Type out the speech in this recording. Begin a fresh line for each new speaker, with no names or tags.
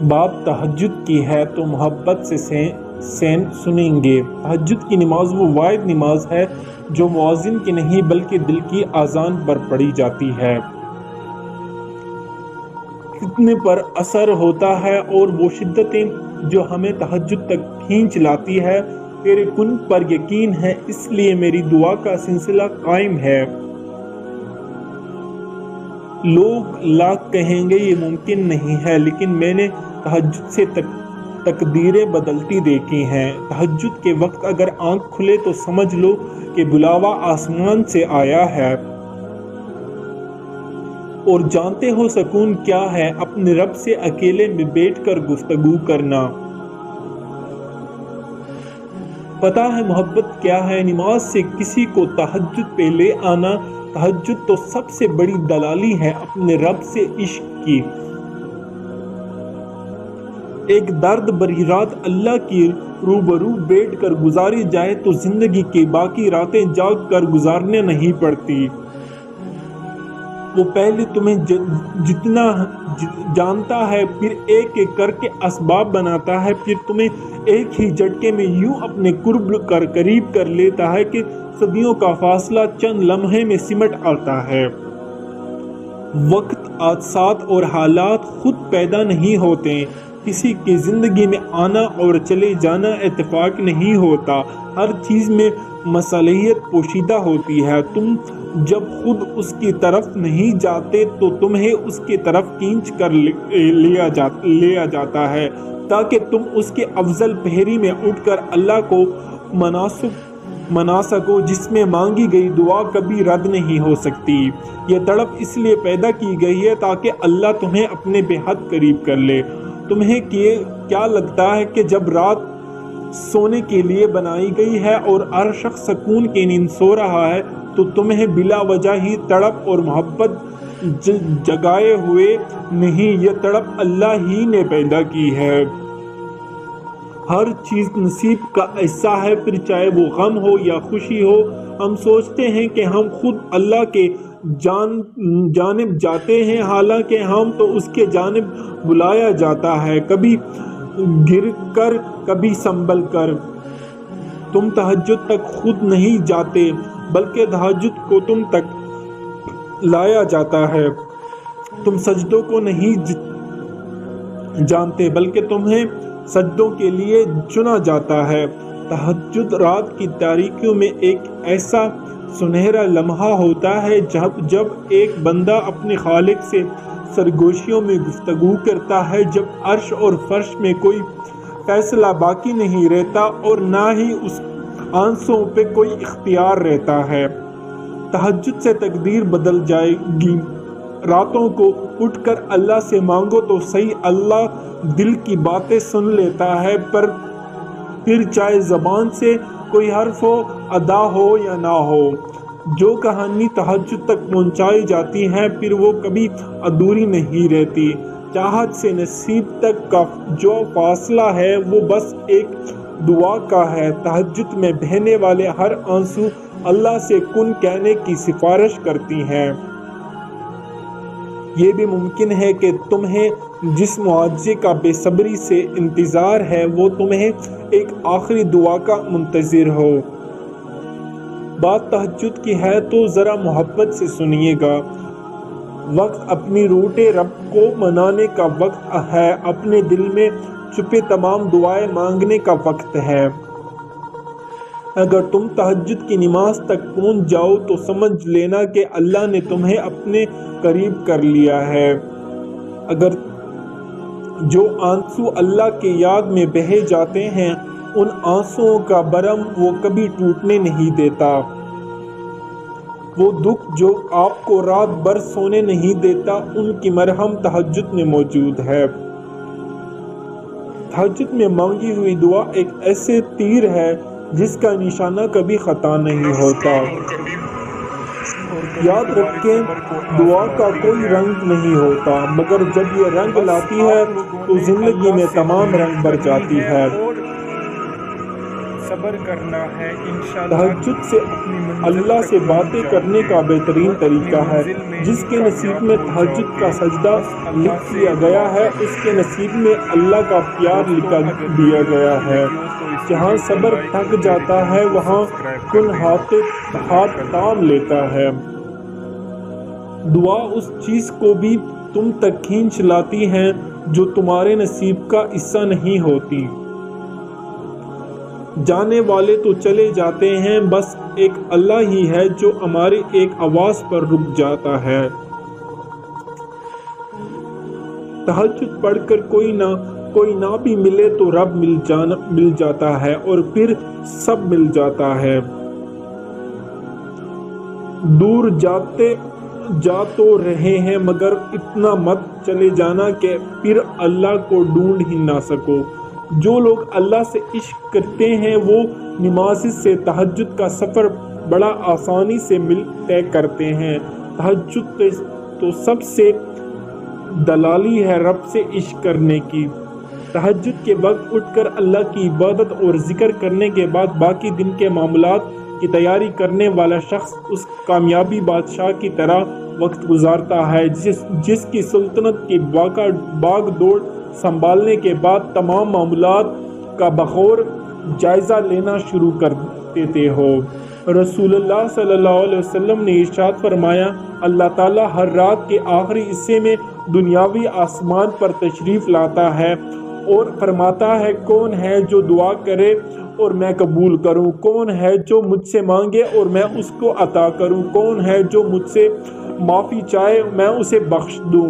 بات تہجد کی ہے تو محبت سے سنیں گے۔ تہجد کی نماز وہ واحد نماز ہے جو مؤذن کی نہیں بلکہ دل کی اذان پر پڑھی جاتی ہے۔ فتنے پر اثر ہوتا ہے اور وہ شدتیں جو ہمیں تہجد تک کھینچ لاتی ہے، تیرے کن پر یقین ہے، اس لیے میری دعا کا سلسلہ قائم ہے۔ لوگ لاکھ کہیں گے یہ ممکن نہیں ہے، لیکن میں نے تہجد سے تقدیریں بدلتی دیکھی ہیں۔ تہجد کے وقت اگر آنکھ کھلے تو سمجھ لو کہ بلاوا آسمان سے آیا ہے۔ اور جانتے ہو سکون کیا ہے؟ اپنے رب سے اکیلے میں بیٹھ کر گفتگو کرنا۔ پتہ ہے محبت کیا ہے؟ نماز سے کسی کو تہجد پہ لے آنا۔ تہجد تو سب سے بڑی دلالی ہے اپنے رب سے عشق کی۔ ایک درد بھری رات اللہ کی روبرو بیٹھ کر گزاری جائے تو زندگی کی باقی راتیں جاگ کر گزارنے نہیں پڑتی۔ وہ پہلے تمہیں جتنا جانتا ہے، پھر ایک ایک کر کے اسباب بناتا ہے، پھر تمہیں ایک ہی جھٹکے میں یوں اپنے قریب کر لیتا ہے کہ صدیوں کا فاصلہ چند لمحے میں سمٹ آتا ہے۔ وقت، حادثات اور حالات خود پیدا نہیں ہوتے۔ کسی کی زندگی میں آنا اور چلے جانا اتفاق نہیں ہوتا۔ ہر چیز میں مصلحت پوشیدہ ہوتی ہے۔ تم جب خود اس کی طرف نہیں جاتے تو تمہیں اس کی طرف کھینچ کر لیا جاتا ہے تاکہ تم اس کے افضل پہری میں اٹھ کر اللہ کو منا سکو، جس میں مانگی گئی دعا کبھی رد نہیں ہو سکتی۔ یہ تڑپ اس لیے پیدا کی گئی ہے تاکہ اللہ تمہیں اپنے بے حد قریب کر لے۔ تمہیں کیا لگتا ہے کہ جب رات سونے کے لیے بنائی گئی ہے اور ہر شخص سکون کی نیند سو رہا ہے تو تمہیں بلا وجہ ہی تڑپ اور محبت جگائے ہوئے نہیں، یہ تڑپ اللہ ہی نے پیدا کی ہے۔ ہر چیز نصیب کا حصہ ہے، پھر چاہے وہ غم ہو یا خوشی ہو۔ ہم سوچتے ہیں کہ ہم خود اللہ کے جانب جاتے ہیں، حالانکہ ہم تو اس کے جانب بلایا جاتا ہے، کبھی گر کر کبھی سنبھل کر۔ تم تہجد تک خود نہیں جاتے بلکہ تہجد کو تم تک لایا جاتا ہے۔ تم سجدوں کو نہیں جانتے بلکہ تمہیں سجدوں کے لیے چنا جاتا ہے۔ تہجد رات کی تاریکیوں میں ایک ایسا سنہرا لمحہ ہوتا ہے جب ایک بندہ اپنے خالق سے سرگوشیوں میں گفتگو کرتا ہے، جب عرش اور فرش میں کوئی فیصلہ باقی نہیں رہتا اور نہ ہی اس آنسوں پہ کوئی اختیار رہتا ہے۔ تہجد سے تقدیر بدل جائے گی۔ راتوں کو اٹھ کر اللہ سے مانگو تو صحیح، اللہ دل کی باتیں سن لیتا ہے، پر پھر چاہے زبان سے کوئی حرف ہو، ادا ہو یا نہ ہو، جو کہانی تہجد تک پہنچائی جاتی ہے پھر وہ کبھی ادھوری نہیں رہتی۔ چاہت سے نصیب تک کا جو فاصلہ ہے وہ بس ایک دعا کا ہے۔ تہجد میں بہنے والے ہر آنسو اللہ سے کن کہنے کی سفارش کرتی ہیں۔ یہ بھی ممکن ہے کہ تمہیں جس معجزے کا بے صبری سے انتظار ہے وہ تمہیں ایک آخری دعا کا منتظر ہو۔ بات تہجد کی ہے تو ذرا محبت سے سنیے گا۔ وقت اپنی روٹے رب کو منانے کا وقت ہے، اپنے دل میں چھپے تمام دعائیں مانگنے کا وقت ہے۔ اگر تم تہجد کی نماز تک پہنچ جاؤ تو سمجھ لینا کہ اللہ نے تمہیں اپنے قریب کر لیا ہے۔ اگر جو آنسو اللہ کی یاد میں بہے جاتے ہیں، ان آنسوؤں کا برم وہ کبھی ٹوٹنے نہیں دیتا۔ وہ دکھ جو آپ کو رات بھر سونے نہیں دیتا، ان کی مرہم تہجد میں موجود ہے۔ تہجد میں مانگی ہوئی دعا ایک ایسے تیر ہے جس کا نشانہ کبھی خطا نہیں ہوتا۔ یاد رکھیں، دعا کا کوئی رنگ نہیں ہوتا، مگر جب یہ رنگ لاتی ہے تو زندگی میں تمام رنگ بھر جاتی ہے۔
صبر کرنا ہے انشاءاللہ
تہجد سے اللہ سے باتیں کرنے کا بہترین طریقہ ہے۔ جس کے نصیب میں تہجد کا سجدہ لکھ دیا گیا ہے اس کے نصیب میں اللہ کا پیار لکھ دیا گیا ہے۔ جہاں صبر تھک جاتا ہے وہاں کن ہاتھ تام لیتا ہے۔ دعا اس چیز کو بھی تم تک کھینچ لاتی ہے جو تمہارے نصیب کا حصہ نہیں ہوتی۔ جانے والے تو چلے جاتے ہیں، بس ایک اللہ ہی ہے جو ہماری ایک آواز پر رک جاتا ہے۔ تہجد پڑھ کر کوئی نہ بھی ملے تو رب مل جاتا ہے اور پھر سب مل جاتا ہے۔ دور جا تو رہے ہیں مگر اتنا مت چلے جانا کہ پھر اللہ کو ڈھونڈ ہی نہ سکو۔ جو لوگ اللہ سے عشق کرتے ہیں وہ نماز سے تہجد کا سفر بڑا آسانی سے طے کرتے ہیں۔ تہجد تو سب سے دلالی ہے رب سے عشق کرنے کی۔ تہجد کے وقت اٹھ کر اللہ کی عبادت اور ذکر کرنے کے بعد باقی دن کے معاملات کی تیاری کرنے والا شخص اس کامیابی بادشاہ کی طرح وقت گزارتا ہے جس کی سلطنت کی باغ دوڑ سنبھالنے کے بعد تمام معاملات کا بخور جائزہ لینا شروع کر دیتے ہو۔ رسول اللہ صلی اللہ علیہ وسلم نے ارشاد فرمایا، اللہ تعالیٰ ہر رات کے آخری حصے میں دنیاوی آسمان پر تشریف لاتا ہے اور فرماتا ہے کون ہے جو دعا کرے اور میں قبول کروں، کون ہے جو مجھ سے مانگے اور میں اس کو عطا کروں، کون ہے جو مجھ سے معافی چاہے میں اسے بخش دوں۔